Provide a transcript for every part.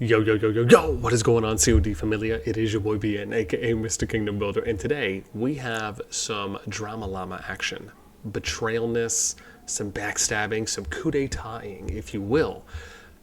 Yo, yo, yo, yo, yo, what is going on, CoD Familia? It is your boy BN, aka Mr. Kingdom Builder, and today we have some drama llama action. Betrayalness, some backstabbing, some coup d'etat-ing, if you will,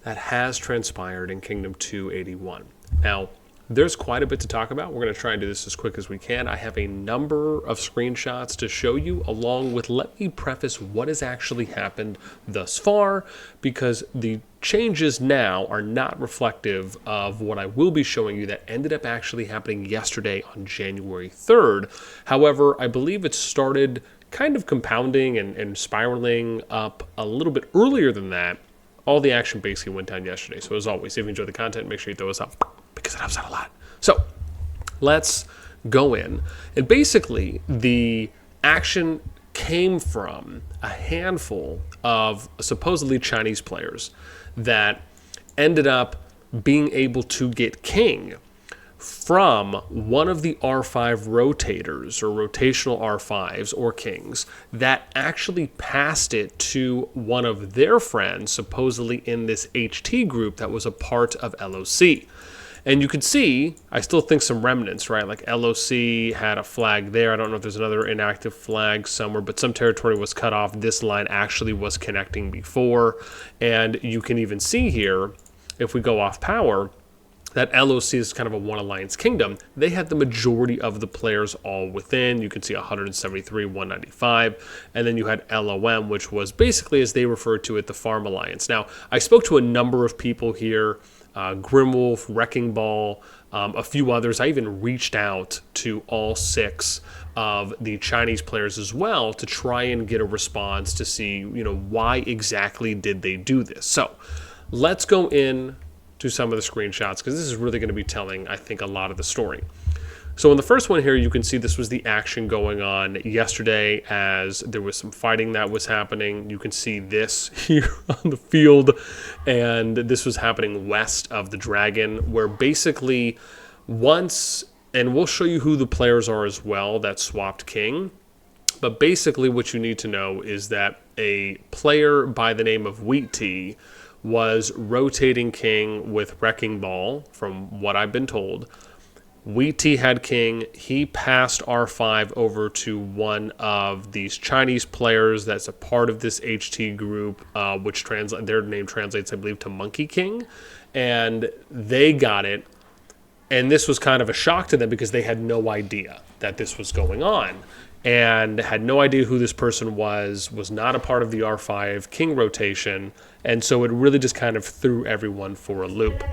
that has transpired in Kingdom 281. Now, there's quite a bit to talk about. We're going to try and do this as quick as we can. I have a number of screenshots to show you, along with, let me preface what has actually happened thus far, because the changes now are not reflective of what I will be showing you that ended up actually happening yesterday on January 3rd. However, I believe it started kind of compounding and spiraling up a little bit earlier than that. All the action basically went down yesterday. So as always, if you enjoy the content, make sure you throw us up, because it helps out a lot. So let's go in. And basically, the action came from a handful of supposedly Chinese players that ended up being able to get king from one of the R5 rotators or rotational R5s or kings that actually passed it to one of their friends, supposedly in this HT group that was a part of LOC. And you can see, I still think some remnants, right? Like LOC had a flag there. I don't know if there's another inactive flag somewhere, but some territory was cut off. This line actually was connecting before. And you can even see here, if we go off power, that LOC is kind of a one alliance kingdom. They had the majority of the players all within. You can see 173, 195. And then you had LOM, which was basically, as they referred to it, the farm alliance. Now, I spoke to a number of people here, Grimwolf, Wrecking Ball, a few others. I even reached out to all 6 of the Chinese players as well to try and get a response to see, why exactly did they do this. So let's go in to some of the screenshots, because this is really going to be telling, I think, a lot of the story. So in the first one here, you can see this was the action going on yesterday as there was some fighting that was happening. You can see this here on the field, and this was happening west of the Dragon, where basically once, and we'll show you who the players are as well that swapped king, but basically what you need to know is that a player by the name of Wheat Tea was rotating king with Wrecking Ball, from what I've been told. Wheat Tea had king. He passed R5 over to one of these Chinese players that's a part of this HT group, which their name translates, I believe, to Monkey King. And they got it. And this was kind of a shock to them because they had no idea that this was going on and had no idea who this person was not a part of the R5 king rotation. And so it really just kind of threw everyone for a loop.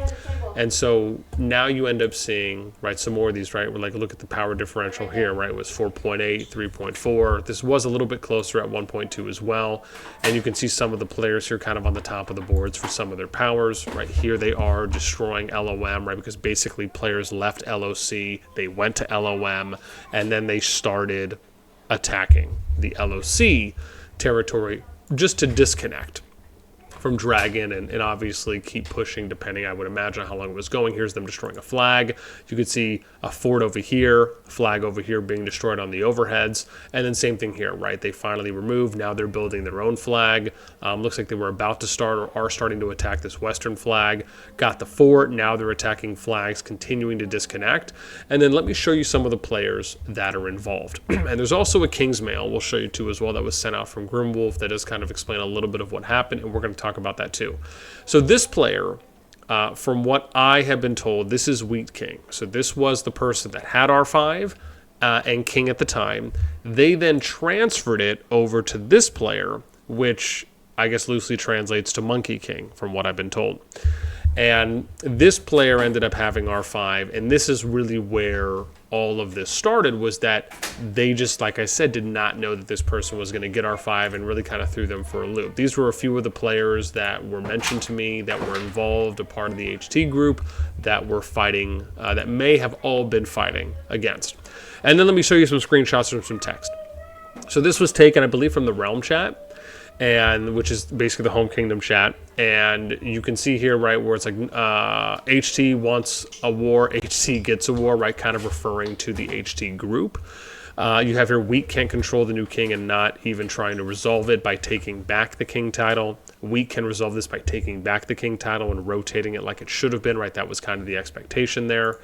And so now you end up seeing, right, some more of these, right? We're like, look at the power differential here, right? It was 4.8, 3.4. This was a little bit closer at 1.2 as well. And you can see some of the players here kind of on the top of the boards for some of their powers. Right here they are destroying LOM, right? Because basically players left LOC, they went to LOM, and then they started attacking the LOC territory just to disconnect from Dragon and obviously keep pushing, depending, I would imagine, how long it was going. Here's them destroying a flag. You could see a fort over here, a flag over here being destroyed on the overheads, and then same thing here, right? They finally removed. Now they're building their own flag. Looks like they were about to start or are starting to attack this western flag. Got the fort. Now they're attacking flags, continuing to disconnect. And then let me show you some of the players that are involved. And there's also a King's Mail we'll show you too as well that was sent out from Grimwolf that does kind of explain a little bit of what happened, and we're going to talk about that too. So this player, from what I have been told, this is Wheat King. So this was the person that had R5 and king at the time. They then transferred it over to this player, which I guess loosely translates to Monkey King, from what I've been told. And this player ended up having R5, and this is really where all of this started, was that they just, like I said, did not know that this person was going to get R5 and really kind of threw them for a loop. These were a few of the players that were mentioned to me that were involved, a part of the HT group, that were fighting, that may have all been fighting against. And then let me show you some screenshots from some text. So this was taken, I believe, from the Realm chat, and which is basically the home kingdom chat, and you can see here, right, where it's like HT wants a war, HT gets a war, right, kind of referring to the HT group. You have here, Wheat can't control the new king and not even trying to resolve it by taking back the king title. Wheat can resolve this by taking back the king title and rotating it like it should have been, right? That was kind of the expectation there.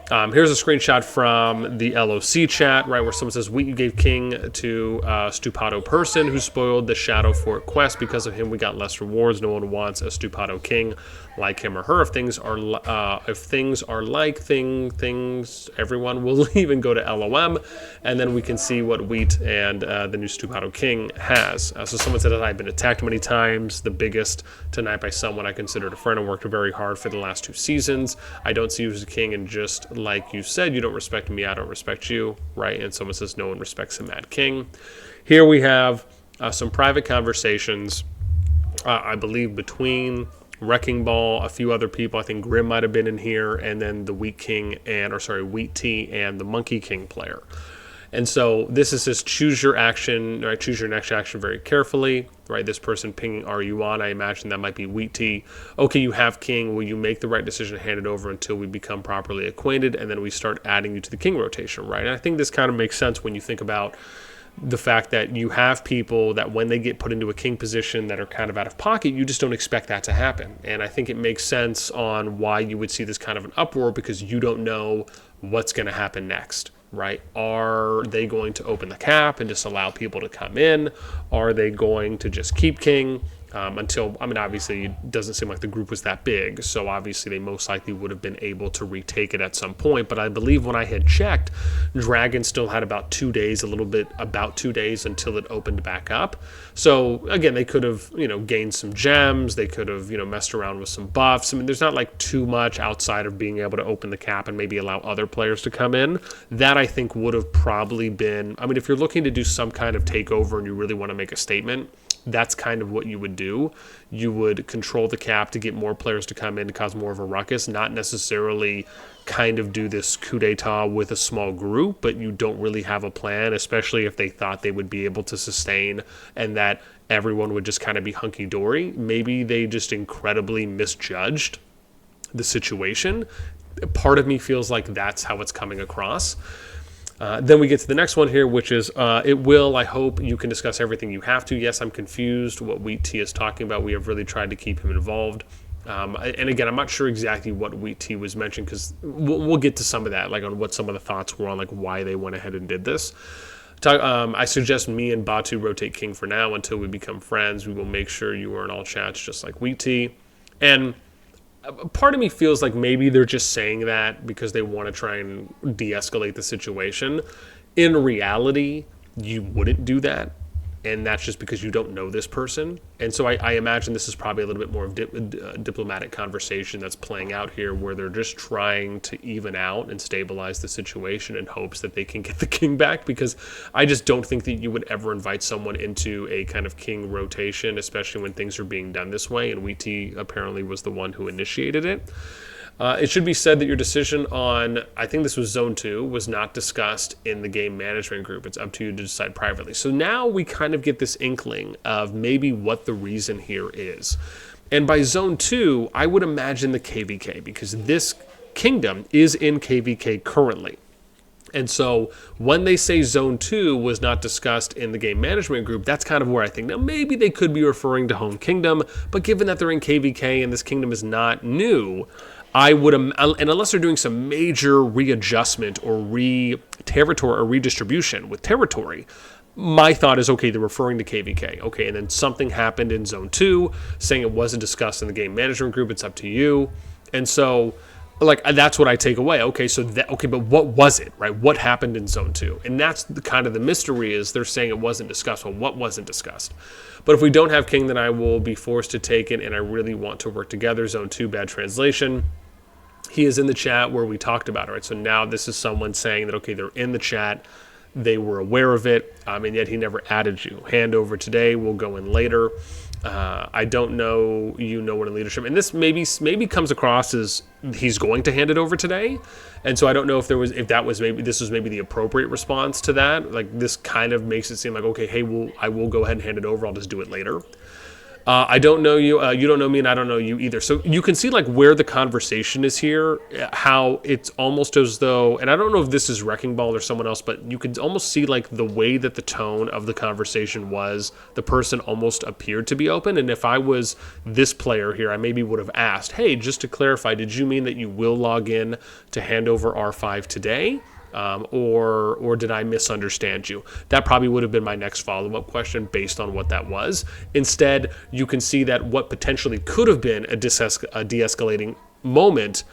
Here's a screenshot from the LOC chat, right, where someone says, Wheat, you gave king to Stupato person who spoiled the Shadow Fort quest. Because of him, we got less rewards. No one wants a Stupato king like him or her. If things are like things, everyone will leave and go to LOM, and then we can see what Wheat and the new Stupato king has. So someone said that I've been attacked many times, the biggest tonight by someone I considered a friend and worked very hard for the last 2 seasons. I don't see you as a king, and just like you said, you don't respect me, I don't respect you, right? And someone says no one respects a mad king. Here we have some private conversations, I believe, between Wrecking Ball, a few other people. I think Grim might have been in here, and then the Wheat King Wheat Tea and the Monkey King player. And so this is just choose your action, right? Choose your next action very carefully, right? This person pinging, are you on? I imagine that might be Wheat Tea. Okay, you have king. Will you make the right decision to hand it over until we become properly acquainted, and then we start adding you to the king rotation, right? And I think this kind of makes sense when you think about the fact that you have people that when they get put into a king position that are kind of out of pocket, you just don't expect that to happen. And I think it makes sense on why you would see this kind of an uproar, because you don't know what's going to happen next. Right? Are they going to open the cap and just allow people to come in? Are they going to just keep king until, I mean, obviously it doesn't seem like the group was that big, so obviously they most likely would have been able to retake it at some point. But I believe when I had checked, Dragon still had about 2 days, about 2 days until it opened back up. So again, they could have, gained some gems. They could have, messed around with some buffs. I mean, there's not like too much outside of being able to open the cap and maybe allow other players to come in. That I think would have probably been, I mean, if you're looking to do some kind of takeover and you really want to make a statement, that's kind of what you would do. You would control the cap to get more players to come in to cause more of a ruckus, not necessarily kind of do this coup d'etat with a small group, but you don't really have a plan, especially if they thought they would be able to sustain and that everyone would just kind of be hunky-dory. Maybe they just incredibly misjudged the situation. Part of me feels like that's how it's coming across. Then we get to the next one here, which is, I hope you can discuss everything you have to. Yes, I'm confused what Wheat Tea is talking about. We have really tried to keep him involved. And again, I'm not sure exactly what Wheat Tea was mentioned, because we'll get to some of that, like on what some of the thoughts were on like why they went ahead and did this. I suggest me and Batu rotate king for now until we become friends. We will make sure you are in all chats just like Wheat Tea. And part of me feels like maybe they're just saying that because they want to try and de-escalate the situation. In reality, you wouldn't do that, and that's just because you don't know this person. And so I imagine this is probably a little bit more of a diplomatic conversation that's playing out here, where they're just trying to even out and stabilize the situation in hopes that they can get the king back, because I just don't think that you would ever invite someone into a kind of king rotation, especially when things are being done this way, and Wheat Tea apparently was the one who initiated it. It should be said that your decision on, I think this was Zone 2, was not discussed in the game management group. It's up to you to decide privately. So now we kind of get this inkling of maybe what the reason here is. And by Zone 2, I would imagine the KvK, because this kingdom is in KvK currently. And so when they say Zone 2 was not discussed in the game management group, that's kind of where I think, now maybe they could be referring to Home Kingdom, but given that they're in KvK and this kingdom is not new, I would, and unless they're doing some major readjustment or territory or redistribution with territory, my thought is, okay, they're referring to KvK. Okay, and then something happened in Zone 2 saying it wasn't discussed in the game management group. It's up to you. And so, like, that's what I take away. Okay, so but what was it, right? What happened in Zone 2? And that's the kind of the mystery, is they're saying it wasn't discussed. Well, what wasn't discussed? But if we don't have king, then I will be forced to take it, and I really want to work together. Zone 2, bad translation. He is in the chat where we talked about it, right? So now this is someone saying that, okay, they're in the chat, they were aware of it, and yet he never added you. Hand over today, we'll go in later. I don't know, what in leadership. And this maybe comes across as he's going to hand it over today. And so I don't know if this was maybe the appropriate response to that. Like, this kind of makes it seem like, okay, hey, I will go ahead and hand it over. I'll just do it later. I don't know you. You don't know me, and I don't know you either. So you can see like where the conversation is here, how it's almost as though, and I don't know if this is Wrecking Ball or someone else, but you can almost see like the way that the tone of the conversation was. The person almost appeared to be open, and if I was this player here, I maybe would have asked, "Hey, just to clarify, did you mean that you will log in to hand over R5 today?" Or did I misunderstand you? That probably would have been my next follow-up question based on what that was. Instead, you can see that what potentially could have been a de-escalating moment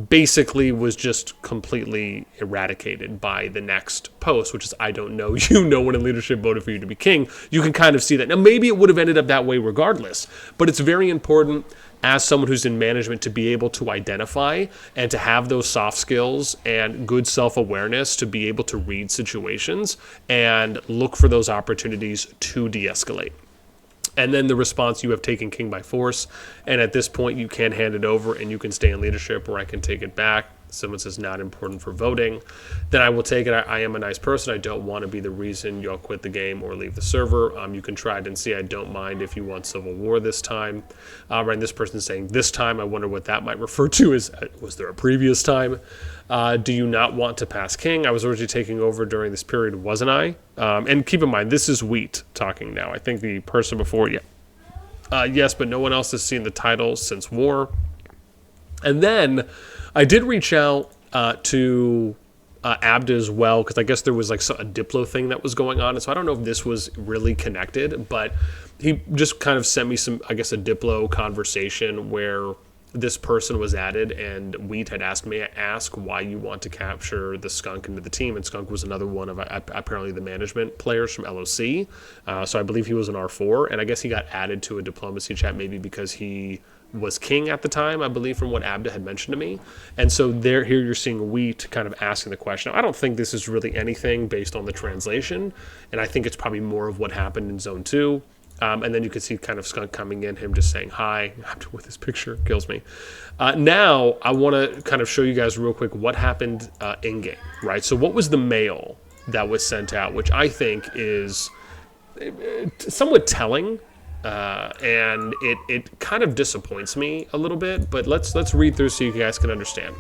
basically was just completely eradicated by the next post, which is, I don't know you, no one in leadership voted for you to be king. You can kind of see that. Now, maybe it would have ended up that way regardless, but it's very important as someone who's in management to be able to identify and to have those soft skills and good self-awareness to be able to read situations and look for those opportunities to de-escalate. And then the response, you have taken king by force, and at this point you can hand it over and you can stay in leadership, or I can take it back. Someone says not important for voting. Then I will take it. I am a nice person. I don't want to be the reason you'll quit the game or leave the server. You can try it and see. I don't mind if you want civil war this time. Right, and this person's saying this time. I wonder what that might refer to. Was there a previous time? Do you not want to pass king? I was originally taking over during this period, wasn't I? And keep in mind, this is Wheat talking now. I think the person before, yes, but no one else has seen the title since war. And then I did reach out to Abda as well, because I guess there was like a Diplo thing that was going on. And so I don't know if this was really connected, but he just kind of sent me some, I guess, a Diplo conversation where this person was added, and Wheat had asked me, ask why you want to capture the Skunk into the team. And Skunk was another one of apparently the management players from LOC. So I believe he was an R4, and I guess he got added to a diplomacy chat maybe because he was king at the time, I believe, from what Abda had mentioned to me. And so here you're seeing Wheat kind of asking the question. Now, I don't think this is really anything based on the translation, and I think it's probably more of what happened in Zone 2. And then you can see kind of Skunk coming in, him just saying hi with his picture, kills me. Now, I want to kind of show you guys real quick what happened in-game, right? So what was the mail that was sent out, which I think is somewhat telling. And it kind of disappoints me a little bit, but let's read through so you guys can understand.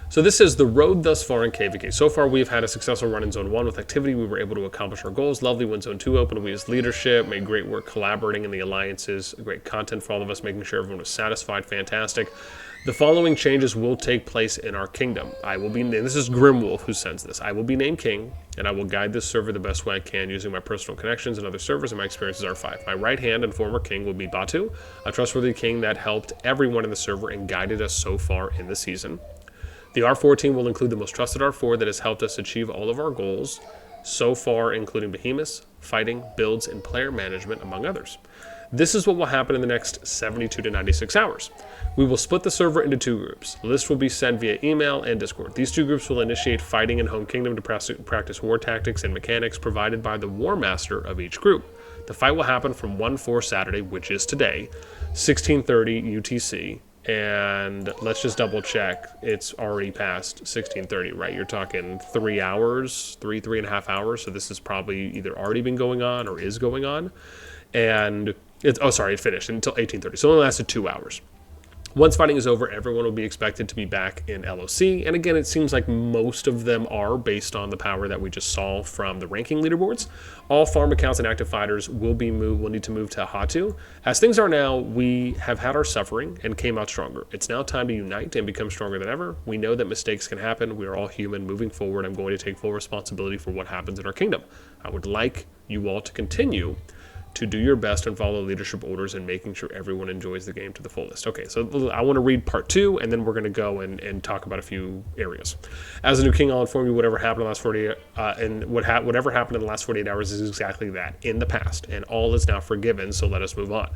So this is the road thus far in KvK. So far, we've had a successful run in Zone 1 with activity. We were able to accomplish our goals. Lovely when Zone 2 opened. We used leadership, made great work collaborating in the alliances, great content for all of us, making sure everyone was satisfied. Fantastic. The following changes will take place in our kingdom. I will be named, this is Grimwolf who sends this. I will be named king, and I will guide this server the best way I can using my personal connections and other servers and my experiences R5. My right hand and former king will be Batu, a trustworthy king that helped everyone in the server and guided us so far in the season. The R4 team will include the most trusted R4 that has helped us achieve all of our goals so far, including behemoths, fighting, builds, and player management, among others. This is what will happen in the next 72 to 96 hours. We will split the server into 2 groups. Lists will be sent via email and Discord. These 2 groups will initiate fighting in Home Kingdom to practice war tactics and mechanics provided by the War Master of each group. The fight will happen from 1/4 Saturday, which is today, 16:30 UTC. And let's just double check. It's already past 16:30, right? You're talking 3 hours, 3.5 hours. So this has probably either already been going on or is going on. And it finished until 18:30. So it only lasted 2 hours. Once fighting is over, everyone will be expected to be back in LOC. And again, it seems like most of them are based on the power that we just saw from the ranking leaderboards. All farm accounts and active fighters will need to move to Hatu. As things are now, we have had our suffering and came out stronger. It's now time to unite and become stronger than ever. We know that mistakes can happen. We are all human. Moving forward, I'm going to take full responsibility for what happens in our kingdom. I would like you all to continue to do your best and follow leadership orders and making sure everyone enjoys the game to the fullest. Okay, so I want to read part 2, and then we're going to go and talk about a few areas. As a new king, I'll inform you whatever happened in the last 48 whatever happened in the last 48 hours is exactly that, in the past, and all is now forgiven, so let us move on.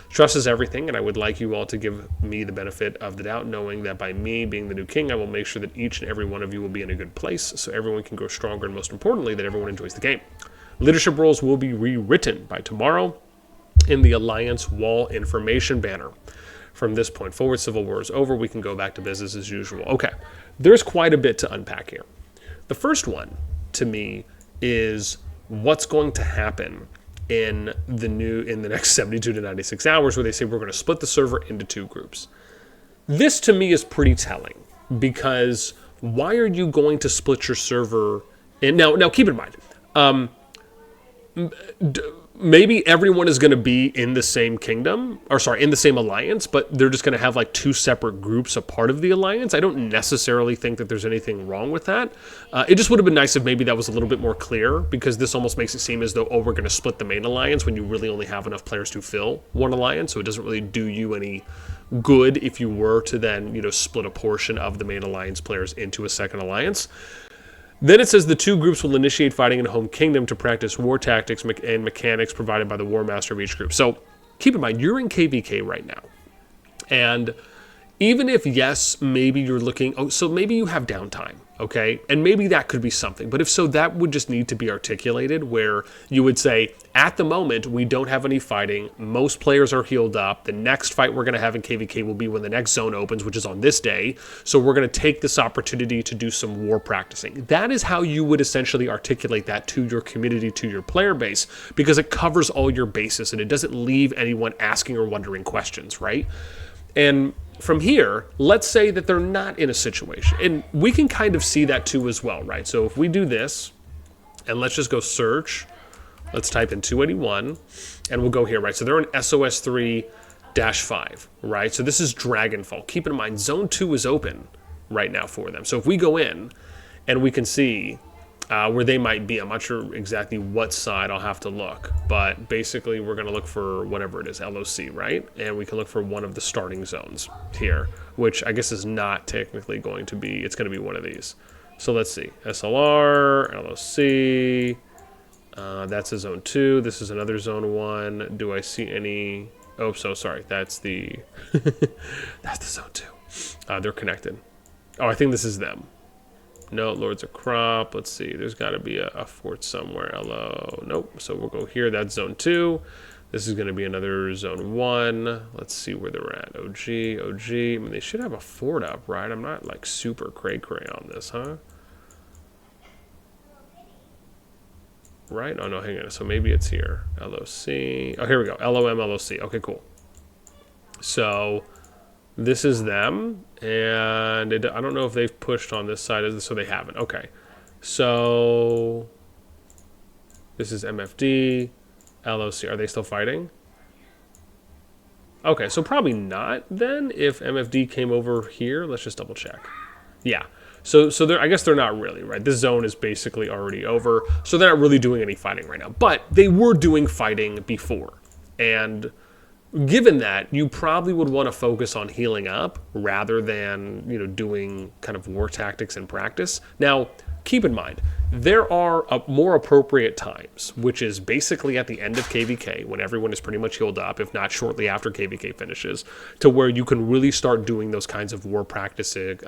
Trust is everything, and I would like you all to give me the benefit of the doubt, knowing that by me being the new king, I will make sure that each and every one of you will be in a good place, so everyone can grow stronger, and most importantly, that everyone enjoys the game. Leadership roles will be rewritten by tomorrow in the Alliance Wall information banner. From this point forward, Civil War is over. We can go back to business as usual. Okay, there's quite a bit to unpack here. The first one, to me, is what's going to happen in the next 72 to 96 hours, where they say we're going to split the server into 2 groups. This to me is pretty telling, because why are you going to split your server? And now keep in mind, maybe everyone is going to be in the same kingdom, or sorry, in the same alliance, but they're just going to have like 2 separate groups a part of the alliance. I don't necessarily think that there's anything wrong with that. It just would have been nice if maybe that was a little bit more clear, because this almost makes it seem as though, oh, we're going to split the main alliance when you really only have enough players to fill one alliance. So it doesn't really do you any good if you were to then, split a portion of the main alliance players into a second alliance. Then it says the 2 groups will initiate fighting in home kingdom to practice war tactics and mechanics provided by the war master of each group. So keep in mind, you're in KvK right now. And even if, yes, maybe you're looking, so maybe you have downtime, okay? And maybe that could be something. But if so, that would just need to be articulated, where you would say, at the moment, we don't have any fighting. Most players are healed up. The next fight we're going to have in KvK will be when the next zone opens, which is on this day. So we're going to take this opportunity to do some war practicing. That is how you would essentially articulate that to your community, to your player base, because it covers all your bases and it doesn't leave anyone asking or wondering questions, right? And from here, let's say that they're not in a situation, and we can kind of see that too as well, right? So if we do this, and let's just go search, let's type in 281, and we'll go here, right? So they're in SoS 3-5, right? So this is Dragonfall. Keep in mind, Zone 2 is open right now for them. So if we go in, and we can see where they might be. I'm not sure exactly what side, I'll have to look. But basically, we're going to look for whatever it is, LOC, right? And we can look for one of the starting zones here, which I guess is not technically going to be, it's going to be one of these. So let's see, SLR, LOC, that's a zone 2. This is another zone 1. Do I see any, oh, so sorry, that's the, that's the zone 2. They're connected. Oh, I think this is them. No, Lords of Crop. Let's see. There's got to be a fort somewhere. Hello. Nope. So we'll go here. That's zone 2. This is going to be another zone 1. Let's see where they're at. OG. I mean, they should have a fort up, right? I'm not like super cray-cray on this, huh? Right? Oh, no, hang on. So maybe it's here. LOC. Oh, here we go. LOM, LOC. Okay, cool. So this is them, and I don't know if they've pushed on this side, so they haven't. Okay, so this is MFD, LOC. Are they still fighting? Okay, so probably not then. If MFD came over here, let's just double check. Yeah, so I guess they're not really, right? This zone is basically already over, so they're not really doing any fighting right now. But they were doing fighting before, and given that, you probably would want to focus on healing up rather than, doing kind of war tactics in practice. Now, keep in mind, there are more appropriate times, which is basically at the end of KvK, when everyone is pretty much healed up, if not shortly after KvK finishes, to where you can really start doing those kinds of war practicing,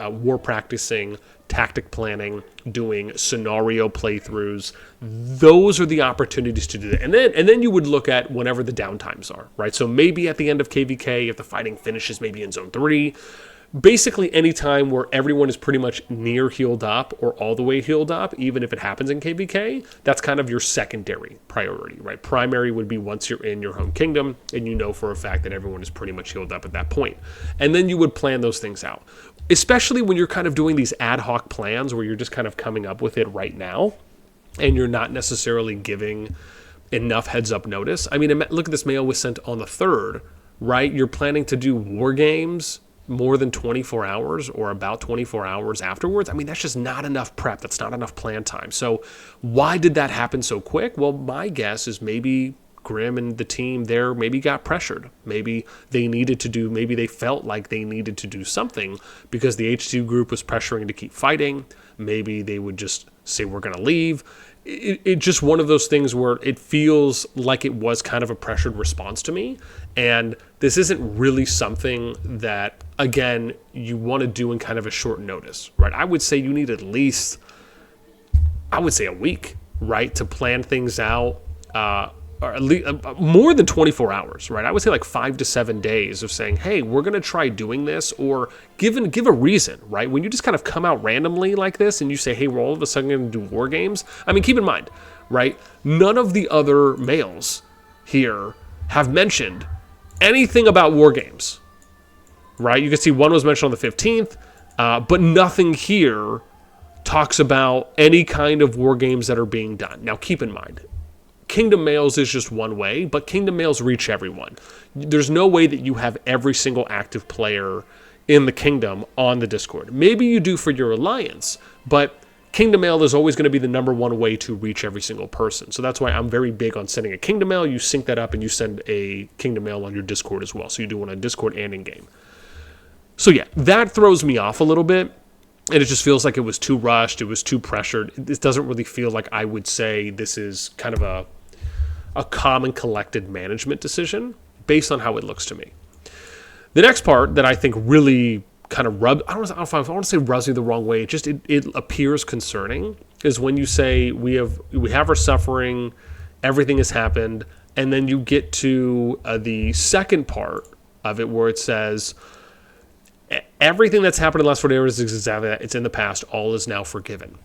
tactic planning, doing scenario playthroughs. Those are the opportunities to do that. And then you would look at whenever the downtimes are, right? So maybe at the end of KvK, if the fighting finishes maybe in zone 3, basically any time where everyone is pretty much near healed up or all the way healed up, even if it happens in KvK, that's kind of your secondary priority, right? Primary would be once you're in your home kingdom and you know for a fact that everyone is pretty much healed up at that point. And then you would plan those things out, especially when you're kind of doing these ad hoc plans where you're just kind of coming up with it right now and you're not necessarily giving enough heads up notice. I mean, look at this mail was sent on the 3rd, right? You're planning to do war games more than 24 hours or about 24 hours afterwards. I mean, that's just not enough prep. That's not enough plan time. So why did that happen so quick? Well, my guess is maybe Grim and the team there maybe got pressured. Maybe they felt like they needed to do something because the H2 group was pressuring to keep fighting. Maybe they would just say, we're going to leave. It's just one of those things where it feels like it was kind of a pressured response to me. And this isn't really something that, again, you want to do in kind of a short notice, right? I would say you need at least, a week, right, to plan things out, or at least more than 24 hours, right? I would say like 5 to 7 days of saying, hey, we're going to try doing this, or give a reason, right? When you just kind of come out randomly like this and you say, hey, we're all of a sudden going to do war games. I mean, keep in mind, right? None of the other mails here have mentioned anything about war games, right? You can see one was mentioned on the 15th, but nothing here talks about any kind of war games that are being done. Now, keep in mind, Kingdom Mails is just one way, but Kingdom Mails reach everyone. There's no way that you have every single active player in the Kingdom on the Discord. Maybe you do for your alliance, but Kingdom Mail is always going to be the number one way to reach every single person. So that's why I'm very big on sending a Kingdom Mail. You sync that up and you send a Kingdom Mail on your Discord as well. So you do one on Discord and in-game. So yeah, that throws me off a little bit. And it just feels like it was too rushed. It was too pressured. This doesn't really feel like I would say this is kind of a calm and collected management decision based on how it looks to me. The next part that I think really kind of I don't know if I want to say rubs me the wrong way. It appears concerning is when you say we have our suffering, everything has happened, and then you get to the second part of it where it says everything that's happened in the last 48 hours is exactly that. It's in the past. All is now forgiven.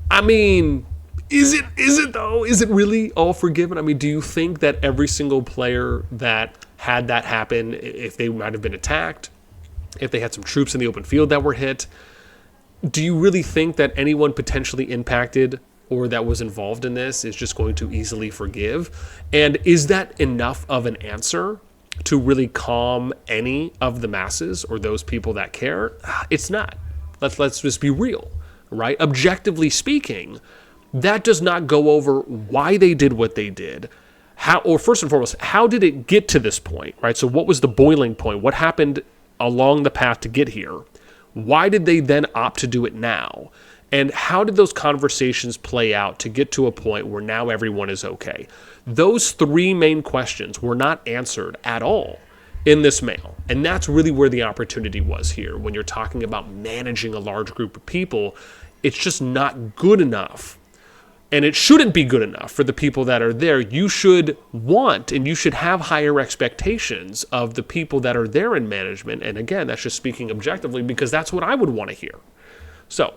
I mean, is it though? Is it really all forgiven? I mean, do you think that every single player that had that happen, if they might have been attacked, if they had some troops in the open field that were hit, do you really think that anyone potentially impacted or that was involved in this is just going to easily forgive? And is that enough of an answer to really calm any of the masses or those people that care? It's not. Let's just be real, right? Objectively speaking, that does not go over why they did what they did. How, or first and foremost, how did it get to this point, right? So what was the boiling point? What happened along the path to get here? Why did they then opt to do it now? And how did those conversations play out to get to a point where now everyone is okay? Those three main questions were not answered at all in this mail. And that's really where the opportunity was here. When you're talking about managing a large group of people, it's just not good enough. And it shouldn't be good enough for the people that are there. You should want and you should have higher expectations of the people that are there in management. And again, that's just speaking objectively because that's what I would want to hear. So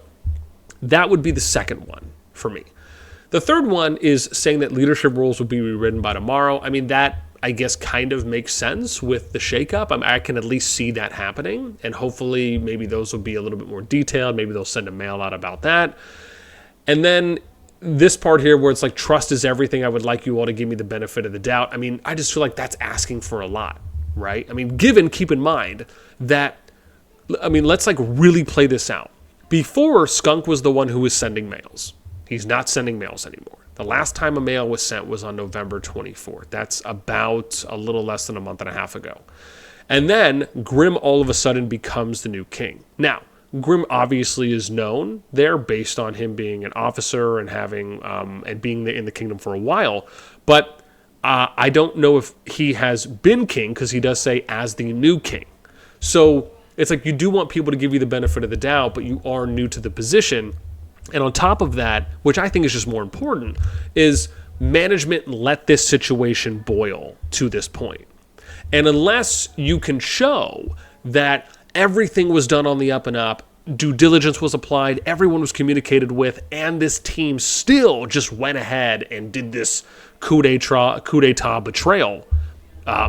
that would be the second one for me. The third one is saying that leadership roles will be rewritten by tomorrow. I mean, that, I guess, kind of makes sense with the shakeup. I can at least see that happening. And hopefully, maybe those will be a little bit more detailed. Maybe they'll send a mail out about that. And then this part here where it's like, trust is everything. I would like you all to give me the benefit of the doubt. I mean, I just feel like that's asking for a lot, right? I mean, keep in mind that, I mean, let's like really play this out. Before, Skunk was the one who was sending mails. He's not sending mails anymore. The last time a mail was sent was on November 24th. That's about a little less than a month and a half ago. And then Grim all of a sudden becomes the new king. Now, Grim obviously is known there based on him being an officer and having and being in the kingdom for a while. But I don't know if he has been king because he does say as the new king. So it's like you do want people to give you the benefit of the doubt, but you are new to the position. And on top of that, which I think is just more important, is management let this situation boil to this point. And unless you can show that everything was done on the up and up, due diligence was applied, everyone was communicated with, and this team still just went ahead and did this coup d'etat betrayal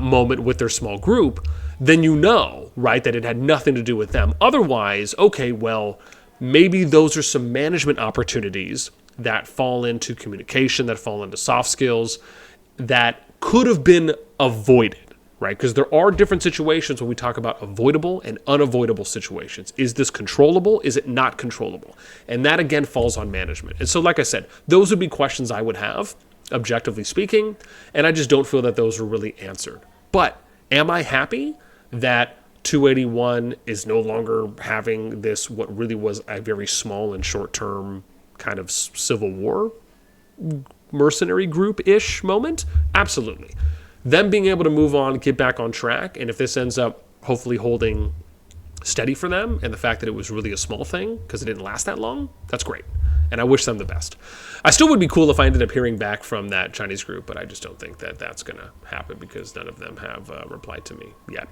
moment with their small group, then you know, right, that it had nothing to do with them. Otherwise, okay, well, maybe those are some management opportunities that fall into communication, that fall into soft skills, that could have been avoided, right? Because there are different situations when we talk about avoidable and unavoidable situations. Is this controllable? Is it not controllable? And that, again, falls on management. And so, like I said, those would be questions I would have, objectively speaking, and I just don't feel that those are really answered. But am I happy that 281 is no longer having this, what really was a very small and short-term kind of civil war mercenary group-ish moment? Absolutely. Them being able to move on, get back on track, and if this ends up hopefully holding steady for them, and the fact that it was really a small thing because it didn't last that long, that's great. And I wish them the best. I still would be cool if I ended up hearing back from that Chinese group, but I just don't think that that's going to happen because none of them have replied to me yet.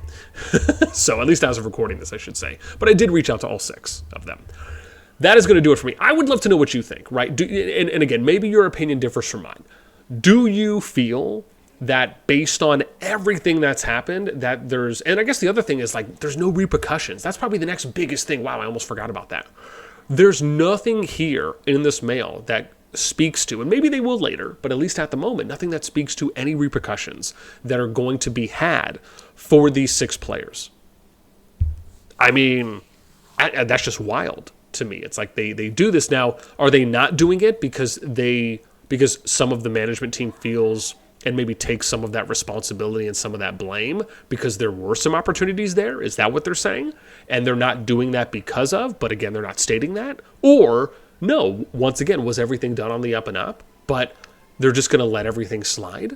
So at least as of recording this, I should say. But I did reach out to all 6 of them. that is going to do it for me. I would love to know what you think, right? And again, maybe your opinion differs from mine. Do you feel that based on everything that's happened, that there's, and I guess the other thing is like, there's no repercussions. That's probably the next biggest thing. Wow, I almost forgot about that. There's nothing here in this mail that speaks to, and maybe they will later, but at least at the moment, nothing that speaks to any repercussions that are going to be had for these 6 players. I mean, that's just wild to me. It's like they do this now. Are they not doing it because some of the management team feels and maybe takes some of that responsibility and some of that blame because there were some opportunities there? Is that what they're saying? And they're not doing that because of, but again, they're not stating that? Or no, once again, was everything done on the up and up, but they're just going to let everything slide?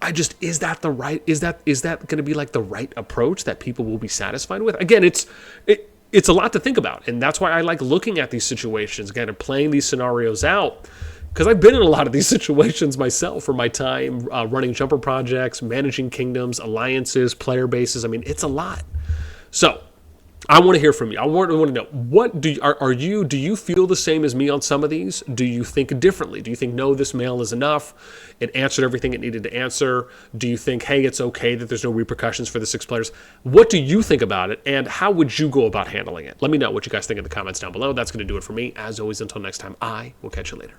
Is that going to be like the right approach that people will be satisfied with? Again, it's a lot to think about. And that's why I like looking at these situations, again, and playing these scenarios out, because I've been in a lot of these situations myself for my time running jumper projects, managing kingdoms, alliances, player bases. I mean, it's a lot. So I want to hear from you. I want to know, what do you feel the same as me on some of these? Do you think differently? Do you think, no, this mail is enough, it answered everything it needed to answer? Do you think, hey, it's okay that there's no repercussions for the 6 players? What do you think about it, and how would you go about handling it? Let me know what you guys think in the comments down below. That's going to do it for me. As always, until next time, I will catch you later.